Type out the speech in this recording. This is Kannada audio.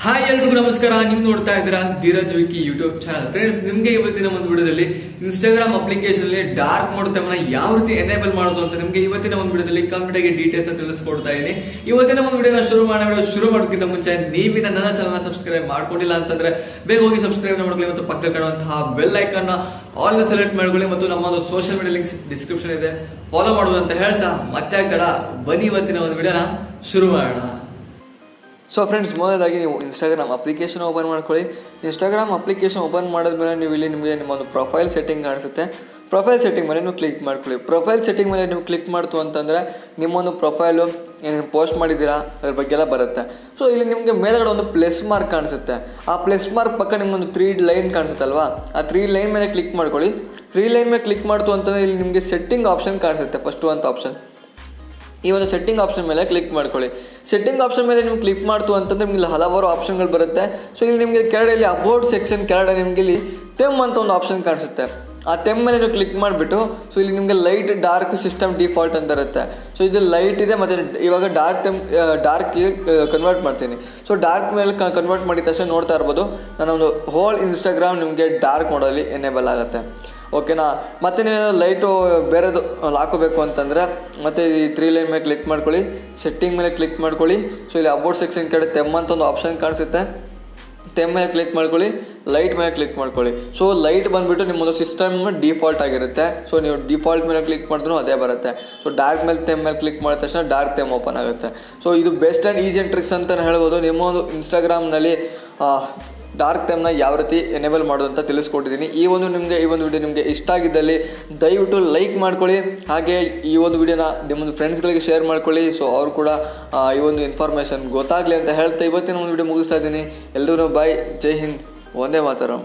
ಹಾಯ್ ಎಲ್ರಿಗೂ ನಮಸ್ಕಾರ. ನೀವು ನೋಡ್ತಾ ಇದ್ದೀರಾ Dheeraj Vicky YouTube channel. Friends, ನಿಮ್ಗೆ ಇವತ್ತಿನ ಒಂದು ವಿಡಿಯೋದಲ್ಲಿ ಇನ್ಸ್ಟಾಗ್ರಾಮ್ ಅಪ್ಲಿಕೇಶನ್ ಅಲ್ಲಿ ಡಾರ್ಕ್ ಮೋಡ್ ತಮ್ಮನ್ನ ಯಾವ ರೀತಿ ಎನೇಬಲ್ ಮಾಡೋದು ಅಂತ ನಿಮ್ಗೆ ಇವತ್ತಿನ ಒಂದು ವಿಡಿಯೋದಲ್ಲಿ ಕಂಪ್ಲೀಟ್ ಆಗಿ ಡೀಟೇಲ್ಸ್ ತಿಳಿಸ್ಕೊಡ್ತಾ ಇದ್ದೀನಿ. ಇವತ್ತಿನ ಒಂದು ವಿಡಿಯೋನ ಶುರು ಮಾಡೋಕ್ಕಿಂತ ಮುಂಚೆ ನೀವಿನ ನನ್ನ ಚಾನಲ್ ಸಬ್ಸ್ಕ್ರೈಬ್ ಮಾಡ್ಕೊಂಡಿಲ್ಲ ಅಂತಂದ್ರೆ ಬೇಗ ಹೋಗಿ ಸಬ್ಸ್ಕ್ರೈಬ್ ಮಾಡ್ಕೊಳ್ಳಿ ಮತ್ತು ಪಕ್ಕ ಕಾಣುವಂತಹ ಬೆಲ್ ಐಕಾನ್ ಆಲ್ ಸೆಲೆಕ್ಟ್ ಮಾಡ್ಕೊಳ್ಳಿ ಮತ್ತು ನಮ್ಮ ಒಂದು ಸೋಷಿಯಲ್ ಮೀಡಿಯಾ ಲಿಂಕ್ಸ್ ಡಿಸ್ಕ್ರಿಪ್ಷನ್ ಇದೆ, ಫಾಲೋ ಮಾಡೋದು ಅಂತ ಹೇಳ್ತಾ ಮತ್ತೆ ಆಗ್ತಾಡ ಬನ್ನಿ ಇವತ್ತಿನ ಒಂದು ವಿಡಿಯೋನ ಶುರು ಮಾಡೋಣ. ಸೊ ಫ್ರೆಂಡ್ಸ್, ಮೊದಲಾಗಿ ನೀವು ಇನ್ಸ್ಟಾಗ್ರಾಮ್ ಅಪ್ಲಿಕೇಶನ್ ಓಪನ್ ಮಾಡ್ಕೊಳ್ಳಿ. ಇನ್ಸ್ಟಾಗ್ರಾಮ್ ಅಪ್ಲಿಕೇಶನ್ ಓಪನ್ ಮಾಡಿದ್ಮೇಲೆ ನೀವು ಇಲ್ಲಿ ನಿಮಗೆ ನಿಮ್ಮೊಂದು ಪ್ರೊಫೈಲ್ ಸೆಟ್ಟಿಂಗ್ ಕಾಣಿಸುತ್ತೆ. ಪ್ರೊಫೈಲ್ ಸೆಟ್ಟಿಂಗ್ ಮೇಲೆ ನೀವು ಕ್ಲಿಕ್ ಮಾಡ್ಕೊಳ್ಳಿ. ಪ್ರೊಫೈಲ್ ಸೆಟ್ಟಿಂಗ್ ಮೇಲೆ ನೀವು ಕ್ಲಿಕ್ ಮಾಡ್ತು ಅಂತಂದರೆ ನಿಮ್ಮೊಂದು ಪ್ರೊಫೈಲು ಏನೇನು ಪೋಸ್ಟ್ ಮಾಡಿದ್ದೀರಾ ಅದ್ರ ಬಗ್ಗೆ ಎಲ್ಲ ಬರುತ್ತೆ. ಸೊ ಇಲ್ಲಿ ನಿಮಗೆ ಮೇಲ್ಗಡೆ ಒಂದು ಪ್ಲಸ್ ಮಾರ್ಕ್ ಕಾಣಿಸುತ್ತೆ. ಆ ಪ್ಲಸ್ ಮಾರ್ಕ್ ಪಕ್ಕ ನಿಮ್ಮೊಂದು 3 ಲೈನ್ ಕಾಣಿಸುತ್ತಲ್ವಾ, ಆ 3 ಲೈನ್ ಮೇಲೆ ಕ್ಲಿಕ್ ಮಾಡ್ಕೊಳ್ಳಿ. 3 ಲೈನ್ ಮೇಲೆ ಕ್ಲಿಕ್ ಮಾಡ್ತು ಅಂತಂದರೆ ಇಲ್ಲಿ ನಿಮಗೆ ಸೆಟ್ಟಿಂಗ್ ಆಪ್ಷನ್ ಕಾಣಿಸುತ್ತೆ. ಫಸ್ಟು ಅಂತ ಆಪ್ಷನ್, ಈ ಒಂದು ಸೆಟ್ಟಿಂಗ್ ಆಪ್ಷನ್ ಮೇಲೆ ಕ್ಲಿಕ್ ಮಾಡ್ಕೊಳ್ಳಿ. ಸೆಟ್ಟಿಂಗ್ ಆಪ್ಷನ್ ಮೇಲೆ ನೀವು ಕ್ಲಿಕ್ ಮಾಡ್ತು ಅಂತಂದರೆ ನಿಮಗೆ ಹಲವಾರು ಆಪ್ಷನ್ಗಳು ಬರುತ್ತೆ. ಸೊ ಇಲ್ಲಿ ನಿಮಗೆ ಕೆಳಗಡೆ ಇಲ್ಲಿ ಅಬೌಟ್ ಸೆಕ್ಷನ್ ಕೆಳಗಡೆ ನಿಮಗೆ ಇಲ್ಲಿ ತೆಮ್ ಅಂತ ಒಂದು ಆಪ್ಷನ್ ಕಾಣಿಸುತ್ತೆ. ಆ ತೆಮ್ ಮೇಲೆ ನೀವು ಕ್ಲಿಕ್ ಮಾಡಿಬಿಟ್ಟು ಸೊ ಇಲ್ಲಿ ನಿಮಗೆ ಲೈಟ್ ಡಾರ್ಕ್ ಸಿಸ್ಟಮ್ ಡಿಫಾಲ್ಟ್ ಅಂತ ಇರುತ್ತೆ. ಸೊ ಇದು ಲೈಟ್ ಇದೆ ಮತ್ತು ಇವಾಗ ಡಾರ್ಕ್ಗೆ ಕನ್ವರ್ಟ್ ಮಾಡ್ತೀನಿ. ಸೊ ಡಾರ್ಕ್ ಮೇಲೆ ಕನ್ವರ್ಟ್ ಮಾಡಿದ ತಕ್ಷಣ ನೋಡ್ತಾ ಇರ್ಬೋದು ನನ್ನ ಒಂದು ಹೋಲ್ ಇನ್ಸ್ಟಾಗ್ರಾಮ್ ನಿಮಗೆ ಡಾರ್ಕ್ ಮೋಡಲ್ಲಿ ಎನೇಬಲ್ ಆಗುತ್ತೆ. ಓಕೆನಾ. ಮತ್ತು ನೀವು ಲೈಟು ಬೇರೆದು ಹಾಕೋಬೇಕು ಅಂತಂದರೆ ಮತ್ತು ಈ 3 ಲೈನ್ ಮೇಲೆ ಕ್ಲಿಕ್ ಮಾಡ್ಕೊಳ್ಳಿ. ಸೆಟ್ಟಿಂಗ್ ಮೇಲೆ ಕ್ಲಿಕ್ ಮಾಡ್ಕೊಳ್ಳಿ. ಸೊ ಇಲ್ಲಿ ಅಬೌಟ್ ಸೆಕ್ಷನ್ ಕಡೆ ತೆಮ್ ಅಂತ ಒಂದು ಆಪ್ಷನ್ ಕಾಣಿಸುತ್ತೆ. ತೆಮ್ ಮೇಲೆ ಕ್ಲಿಕ್ ಮಾಡ್ಕೊಳ್ಳಿ. ಲೈಟ್ ಮೇಲೆ ಕ್ಲಿಕ್ ಮಾಡ್ಕೊಳ್ಳಿ. ಸೊ ಲೈಟ್ ಬಂದುಬಿಟ್ಟು ನಿಮ್ಮೊಂದು ಸಿಸ್ಟಮ್ ಡಿಫಾಲ್ಟ್ ಆಗಿರುತ್ತೆ. ಸೊ ನೀವು ಡಿಫಾಲ್ಟ್ ಮೇಲೆ ಕ್ಲಿಕ್ ಮಾಡಿದ್ರೂ ಅದೇ ಬರುತ್ತೆ. ಸೊ ಡಾರ್ಕ್ ಮೇಲೆ ತೆಮ್ ಮೇಲೆ ಕ್ಲಿಕ್ ಮಾಡಿದ ತಕ್ಷಣ ಡಾರ್ಕ್ ತೆಮ್ ಓಪನ್ ಆಗುತ್ತೆ. ಸೊ ಇದು best and easy and tricks ಅಂತಲೇ ಹೇಳ್ಬೋದು. ನಿಮ್ಮ ಒಂದು ಇನ್ಸ್ಟಾಗ್ರಾಮ್ನಲ್ಲಿ ಡಾರ್ಕ್ ಟೈಮ್ನ ಯಾವ ರೀತಿ ಎನೇಬಲ್ ಮಾಡೋದು ಅಂತ ತಿಳಿಸ್ಕೊಟ್ಟಿದ್ದೀನಿ. ಈ ಒಂದು ವಿಡಿಯೋ ನಿಮಗೆ ಇಷ್ಟ ಆಗಿದ್ದಲ್ಲಿ ದಯವಿಟ್ಟು ಲೈಕ್ ಮಾಡ್ಕೊಳ್ಳಿ. ಹಾಗೆ ಈ ಒಂದು ವಿಡಿಯೋನ ನಿಮ್ಮೊಂದು ಫ್ರೆಂಡ್ಸ್ಗಳಿಗೆ ಶೇರ್ ಮಾಡ್ಕೊಳ್ಳಿ. ಸೊ ಅವ್ರು ಕೂಡ ಈ ಒಂದು ಇನ್ಫಾರ್ಮೇಷನ್ ಗೊತ್ತಾಗಲಿ ಅಂತ ಹೇಳ್ತಾ ಇವತ್ತಿನ ಒಂದು ವಿಡಿಯೋ ಮುಗಿಸ್ತಾ ಇದ್ದೀನಿ. ಎಲ್ಲರೂ ಬಾಯ್, ಜೈ ಹಿಂದ್, ವಂದೇ ಮಾತರಂ.